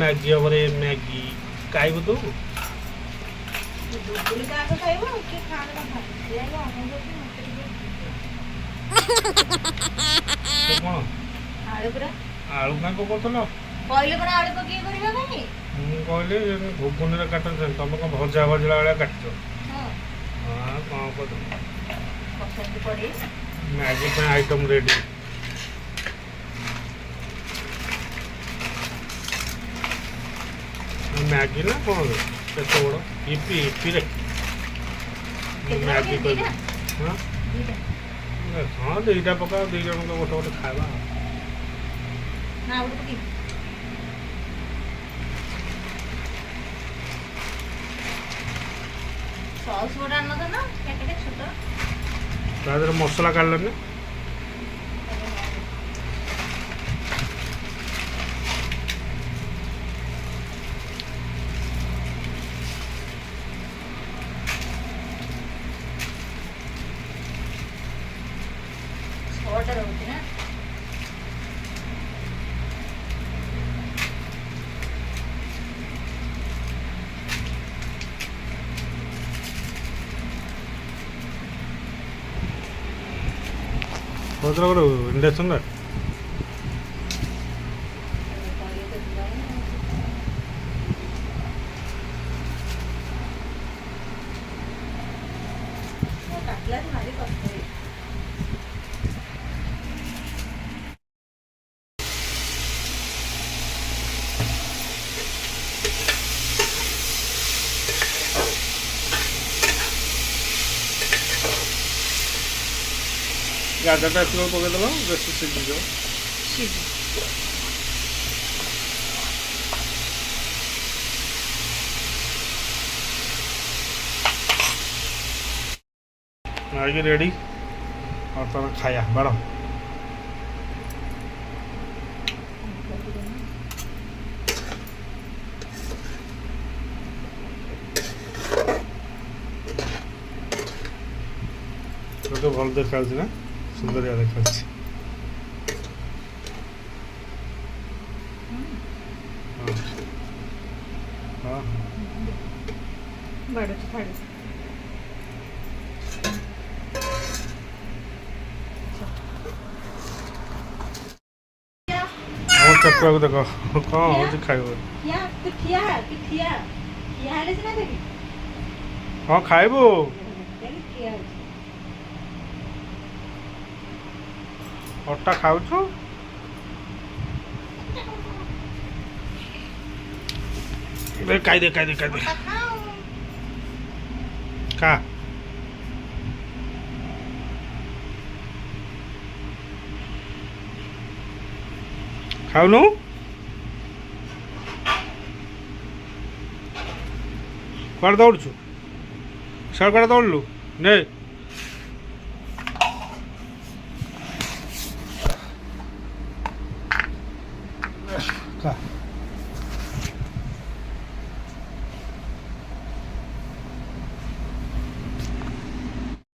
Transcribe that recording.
Maggi और Maggi खाइबु तू दुबुली का आगे खाइबो कि खाने का भात ये लो हम लोग तो कोन आलू पूरा आलू ना को करतलो पहिले कोन आलू को की करबा काई ମୁଁ କହିଲି ଘୁଗୁନିରେ କାଟୁଛ ତମେ କ'ଣ ଭଜା ଭଜା ଭଳିଆ କାଟୁଛ हां ହଁ କ'ଣ କରିବ पसंद पड़ी ମ୍ୟାଗି ପାଇଁ ଆଇଟମ୍ ରେଡ଼ି ମ୍ୟାଗି ନା କ'ଣ କେତେ ବଡ଼ ଇପିରେ ମ୍ୟାଗି କରିବି ହଁ ହଁ ଦୁଇଟା ପକାଅ ଦୁଇ ଜଣଙ୍କ ଗୋଟେ ଗୋଟେ ଖାଇବା ना आलू को की सॉस वडा न तो ना पैकेट छोटा ତା ଦେହରେ ମସଲା କାଢ଼ିଲନି छोटा रहती ना କହୁଥିଲା ଗୋଟେ ଇଣ୍ଡକ୍ସନ୍ काटला भारी कष्ट है ଗାଜରଟା ଆସିବାକୁ ପକାଇଦେବ ବେଶୀ ସିଝିଯିବ सीधी ମ୍ୟାଗି ରେଡ଼ି ଆଉ ତମେ ଖାଇବା ବାଡ଼ ତୋତେ ଭଲ ଦେଖାଯାଉଛି ନା ସୁନ୍ଦରିଆ ଦେଖାଯାଉଛି ହଁ ହଁ बड़ा थाली ଆମ ଚଟୁଆକୁ ଦେଖ କ'ଣ ହେଉଛି ଖାଇବ क्या तो किया हेले से ना देखी ହଁ ଖାଇବୁ देखी किया ଅଟା ଖାଉଛୁ ଖାଇଦେ ଖା ଖାଉନୁ କୁଆଡ଼େ ଦୌଡ଼ୁଛୁ ସିଆଡ଼େ କୁଆଡ଼େ ଦୌଡ଼ିଲୁ ନେ ଖା